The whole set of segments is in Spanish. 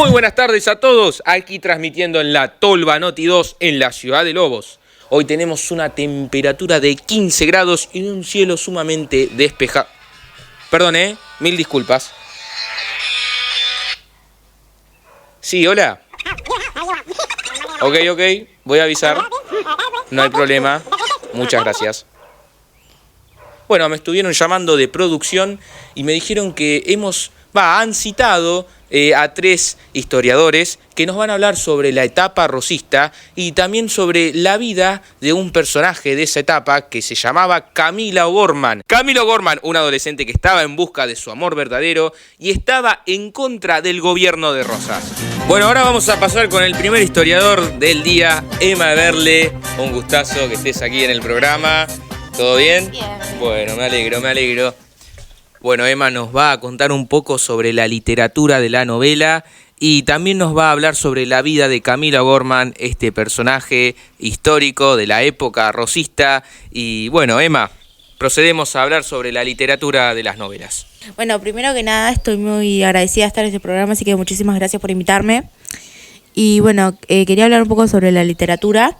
Muy buenas tardes a todos, aquí transmitiendo en la Tolva Noti 2 en la ciudad de Lobos. Hoy tenemos una temperatura de 15 grados y un cielo sumamente despejado. Perdón, mil disculpas. Sí, hola. Ok, voy a avisar. No hay problema. Muchas gracias. Bueno, me estuvieron llamando de producción y me dijeron que han citado a 3 historiadores que nos van a hablar sobre la etapa rosista y también sobre la vida de un personaje de esa etapa que se llamaba Camila O'Gorman. Camila O'Gorman, una adolescente que estaba en busca de su amor verdadero y estaba en contra del gobierno de Rosas. Bueno, ahora vamos a pasar con el primer historiador del día, Emma Eberle. Un gustazo que estés aquí en el programa. ¿Todo bien? Bien. Bueno, me alegro. Bueno, Emma nos va a contar un poco sobre la literatura de la novela y también nos va a hablar sobre la vida de Camila O'Gorman, este personaje histórico de la época rosista. Y bueno, Emma, procedemos a hablar sobre la literatura de las novelas. Bueno, primero que nada estoy muy agradecida de estar en este programa, así que muchísimas gracias por invitarme. Y bueno, quería hablar un poco sobre la literatura,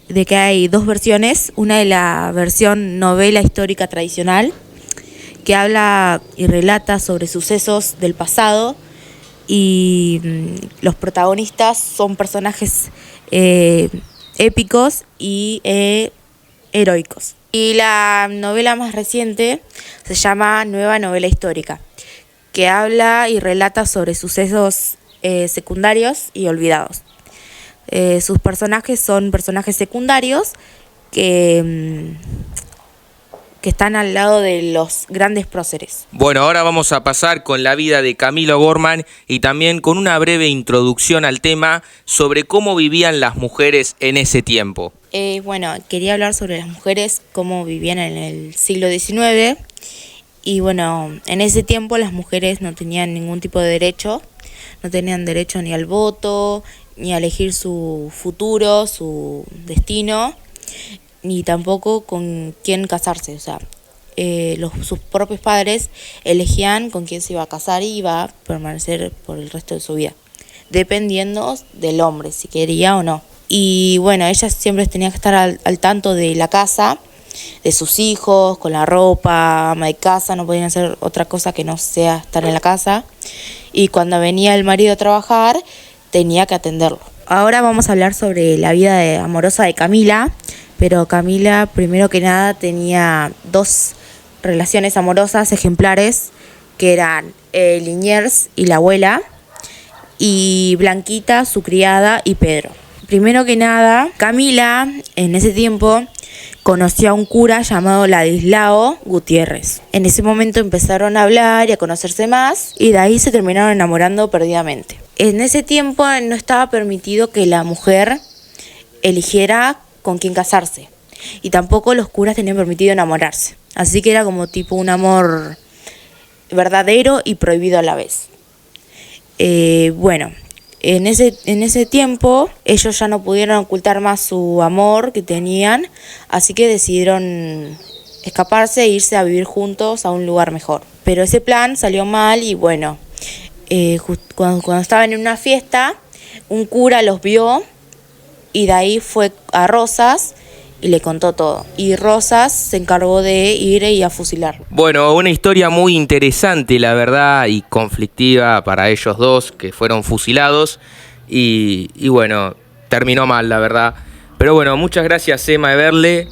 de que hay 2 versiones. Una de la versión novela histórica tradicional, que habla y relata sobre sucesos del pasado y los protagonistas son personajes épicos y heroicos. Y la novela más reciente se llama Nueva Novela Histórica, que habla y relata sobre sucesos secundarios y olvidados. Sus personajes son personajes secundarios que están al lado de los grandes próceres. Bueno, ahora vamos a pasar con la vida de Camila O'Gorman y también con una breve introducción al tema sobre cómo vivían las mujeres en ese tiempo. Bueno, quería hablar sobre las mujeres, cómo vivían en el siglo XIX. Y bueno, en ese tiempo las mujeres no tenían ningún tipo de derecho, no tenían derecho ni al voto, ni a elegir su futuro, su destino, ni tampoco con quién casarse. O sea, sus propios padres elegían con quién se iba a casar y iba a permanecer por el resto de su vida, dependiendo del hombre, si quería o no. Y bueno, ellas siempre tenían que estar al tanto de la casa, de sus hijos, con la ropa, ama de casa, no podían hacer otra cosa que no sea estar en la casa. Y cuando venía el marido a trabajar, tenía que atenderlo. Ahora vamos a hablar sobre la vida amorosa de Camila, pero Camila, primero que nada, tenía 2 relaciones amorosas ejemplares, que eran Liniers y la abuela, y Blanquita, su criada, y Pedro. Primero que nada, Camila, en ese tiempo, conoció a un cura llamado Ladislao Gutiérrez. En ese momento empezaron a hablar y a conocerse más, y de ahí se terminaron enamorando perdidamente. En ese tiempo no estaba permitido que la mujer eligiera con quién casarse, y tampoco los curas tenían permitido enamorarse. Así que era como tipo un amor verdadero y prohibido a la vez. Bueno, en ese tiempo ellos ya no pudieron ocultar más su amor que tenían, así que decidieron escaparse e irse a vivir juntos a un lugar mejor. Pero ese plan salió mal y bueno, cuando estaban en una fiesta, un cura los vio y de ahí fue a Rosas y le contó todo. Y Rosas se encargó de ir y a fusilarlo. Bueno, una historia muy interesante, la verdad, y conflictiva para ellos 2 que fueron fusilados. Y bueno, terminó mal, la verdad. Pero bueno, muchas gracias, Emma Eberle.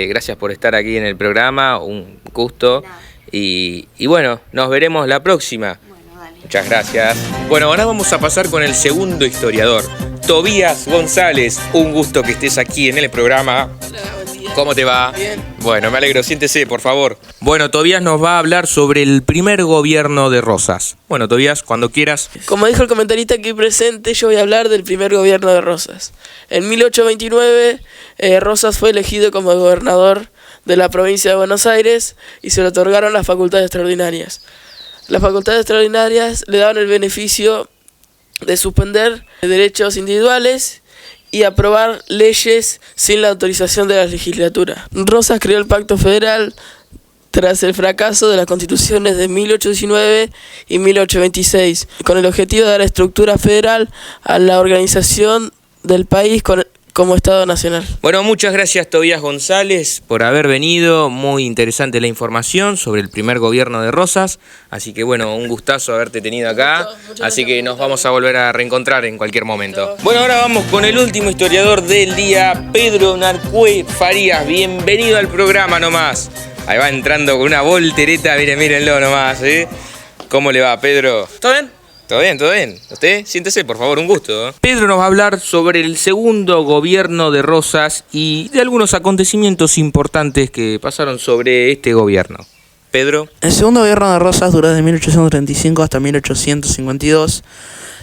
Gracias por estar aquí en el programa, un gusto. Y bueno, nos veremos la próxima. Bueno, dale. Muchas gracias. Bueno, ahora vamos a pasar con el segundo historiador, Tobías González. Un gusto que estés aquí en el programa. Hola, buen día. ¿Cómo te va? Bien. Bueno, me alegro. Siéntese, por favor. Bueno, Tobías nos va a hablar sobre el primer gobierno de Rosas. Bueno, Tobías, cuando quieras. Como dijo el comentarista aquí presente, yo voy a hablar del primer gobierno de Rosas. En 1829, Rosas fue elegido como gobernador de la provincia de Buenos Aires y se le otorgaron las facultades extraordinarias. Las facultades extraordinarias le daban el beneficio de suspender derechos individuales y aprobar leyes sin la autorización de la legislatura. Rosas creó el Pacto Federal tras el fracaso de las constituciones de 1819 y 1826, con el objetivo de dar estructura federal a la organización del país como Estado Nacional. Bueno, muchas gracias Tobías González por haber venido, muy interesante la información sobre el primer gobierno de Rosas, así que bueno, un gustazo haberte tenido acá, así que nos vamos a volver a reencontrar en cualquier momento. Bueno, ahora vamos con el último historiador del día, Pedro Narcue Farías, bienvenido al programa nomás. Ahí va entrando con una voltereta, mírenlo nomás, ¿eh? ¿Cómo le va, Pedro? ¿Todo bien? Todo bien, todo bien. ¿Usted? Siéntese, por favor, un gusto. Pedro nos va a hablar sobre el segundo gobierno de Rosas y de algunos acontecimientos importantes que pasaron sobre este gobierno. Pedro. El segundo gobierno de Rosas duró desde 1835 hasta 1852,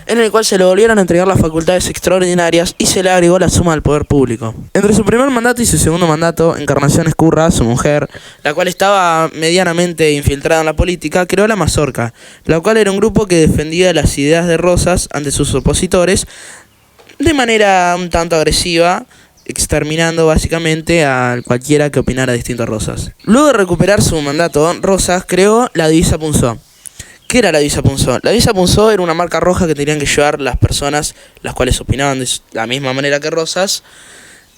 en el cual se le volvieron a entregar las facultades extraordinarias y se le agregó la suma del poder público. Entre su primer mandato y su segundo mandato, Encarnación Ezcurra, su mujer, la cual estaba medianamente infiltrada en la política, creó la Mazorca, la cual era un grupo que defendía las ideas de Rosas ante sus opositores de manera un tanto agresiva, exterminando básicamente a cualquiera que opinara distinto a Rosas. Luego de recuperar su mandato, Rosas creó la divisa Punzó. ¿Qué era la divisa Punzó? La divisa Punzó era una marca roja que tenían que llevar las personas, las cuales opinaban de la misma manera que Rosas,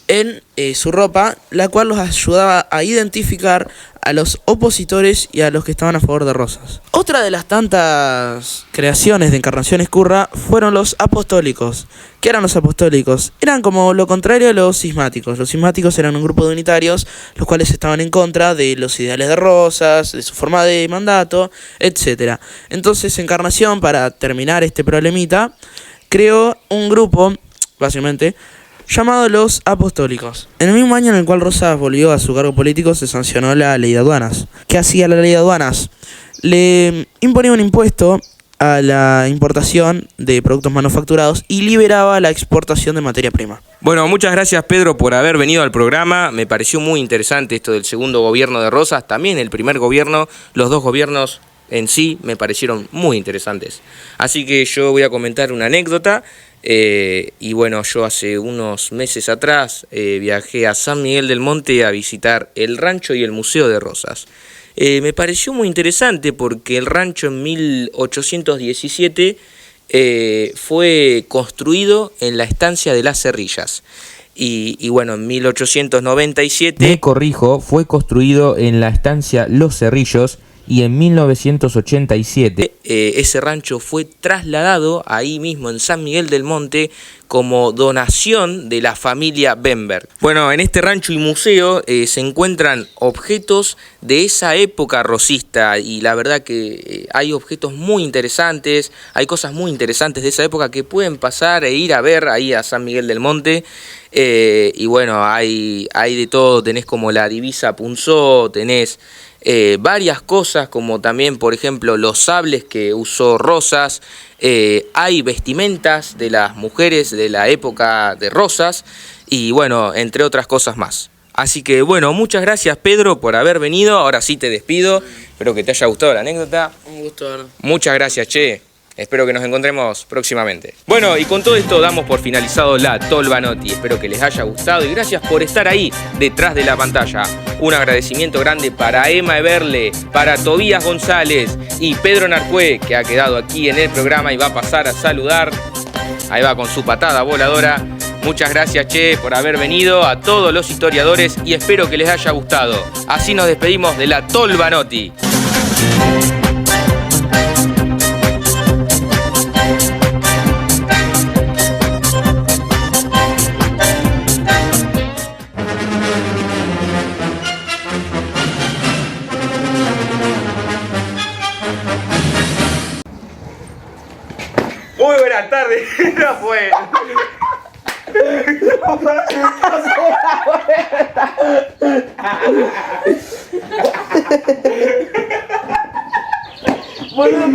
en su ropa, la cual los ayudaba a identificar a los opositores y a los que estaban a favor de Rosas. Otra de las tantas creaciones de Encarnación Ezcurra fueron los apostólicos. ¿Qué eran los apostólicos? Eran como lo contrario a los cismáticos. Los cismáticos eran un grupo de unitarios, los cuales estaban en contra de los ideales de Rosas, de su forma de mandato, etc. Entonces Encarnación, para terminar este problemita, creó un grupo, básicamente, llamado los apostólicos. En el mismo año en el cual Rosas volvió a su cargo político, se sancionó la ley de aduanas. ¿Qué hacía la ley de aduanas? Le imponía un impuesto a la importación de productos manufacturados y liberaba la exportación de materia prima. Bueno, muchas gracias Pedro por haber venido al programa, me pareció muy interesante esto del segundo gobierno de Rosas, también el primer gobierno, los dos gobiernos en sí me parecieron muy interesantes. Así que yo voy a comentar una anécdota. Y bueno, yo hace unos meses atrás viajé a San Miguel del Monte a visitar el rancho y el museo de Rosas. Me pareció muy interesante porque el rancho en 1817 fue construido en la estancia de las Cerrillas. Y bueno, en 1897... Me corrijo, fue construido en la estancia Los Cerrillos. Y en 1987 ese rancho fue trasladado ahí mismo en San Miguel del Monte como donación de la familia Bemberg. Bueno, en este rancho y museo se encuentran objetos de esa época rosista y la verdad que hay objetos muy interesantes, hay cosas muy interesantes de esa época que pueden pasar e ir a ver ahí a San Miguel del Monte. Y bueno, hay de todo, tenés como la divisa Punzó, tenés... varias cosas como también por ejemplo los sables que usó Rosas, hay vestimentas de las mujeres de la época de Rosas y bueno, entre otras cosas más. Así que bueno, muchas gracias Pedro por haber venido, ahora sí te despido, espero que te haya gustado la anécdota. Un gusto, ¿no? Muchas gracias, che. Espero que nos encontremos próximamente. Bueno, y con todo esto damos por finalizado la Tolva Noti. Espero que les haya gustado y gracias por estar ahí detrás de la pantalla. Un agradecimiento grande para Emma Everle, para Tobías González y Pedro Narcue, que ha quedado aquí en el programa y va a pasar a saludar. Ahí va con su patada voladora. Muchas gracias, che, por haber venido, a todos los historiadores y espero que les haya gustado. Así nos despedimos de la Tolva Noti. Muy buenas tardes, no fue. Boludo,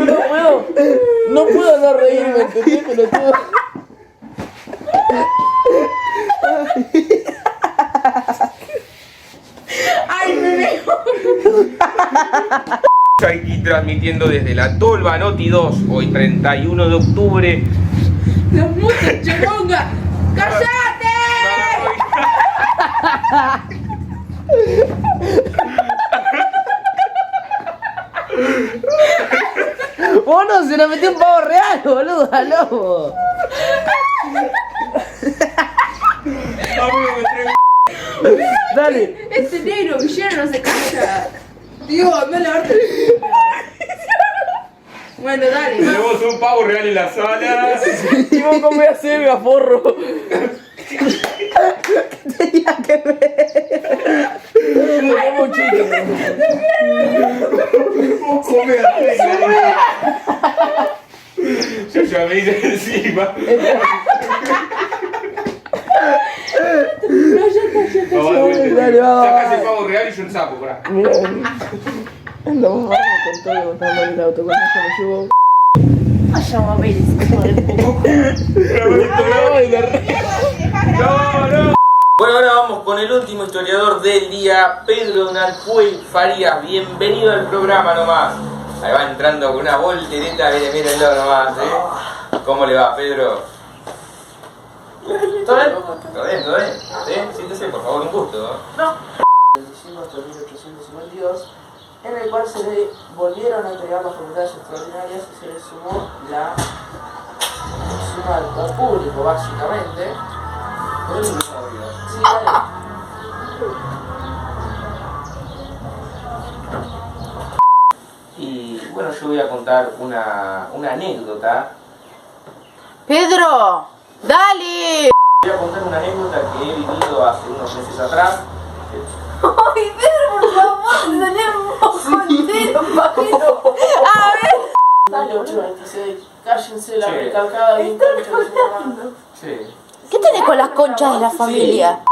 no puedo no reírme, ¿entendés? Pero todo... ¡Ay, me veo! Aquí transmitiendo desde la Tolva Noti 2, hoy 31 de octubre. ¡Los muchos, Choronga! ¡Cállate! lo metió un pavo real, boludo, al lobo. Dale. Este negro villano no se calla. Dios, anda a lavarte. Bueno, dale. Tenemos un pavo real en la sala. ¿Y vos cómo voy a hacer, gaforro? Tenía que ver. Como chico. Come Yo ya me hice encima. Dale, va. Sacá ese pavo real y yo el sapo, pará. Andamos con todo, contando el auto, con eso me llevo. Vaya papeles, hijo de No. Bueno, ahora vamos con el último historiador del día, Pedro Narpuey Farías. Bienvenido al programa nomás. Ahí va entrando con una voltereta, mírenlo nomás, ¿Cómo le va, Pedro? ¿Todo bien? ¿Todo bien? ¿Todo bien? ¿Sí? Siéntese, por favor, un gusto. No. En diciembre hasta 1852, en el cual se le volvieron a entregar las facultades extraordinarias y se le sumó la suma del poder público, básicamente. Por eso no se olvidó. Sí, dale. Y bueno, yo voy a contar una anécdota. Pedro, dale. Voy a contar una anécdota que he vivido hace unos meses atrás. Ay, Pedro, por favor, soñamos contigo, pajero. A ver. Dale, 826. Cállense la Sí. recalcada bien concha de su mamá. Sí. ¿Qué tenés con las conchas de la familia?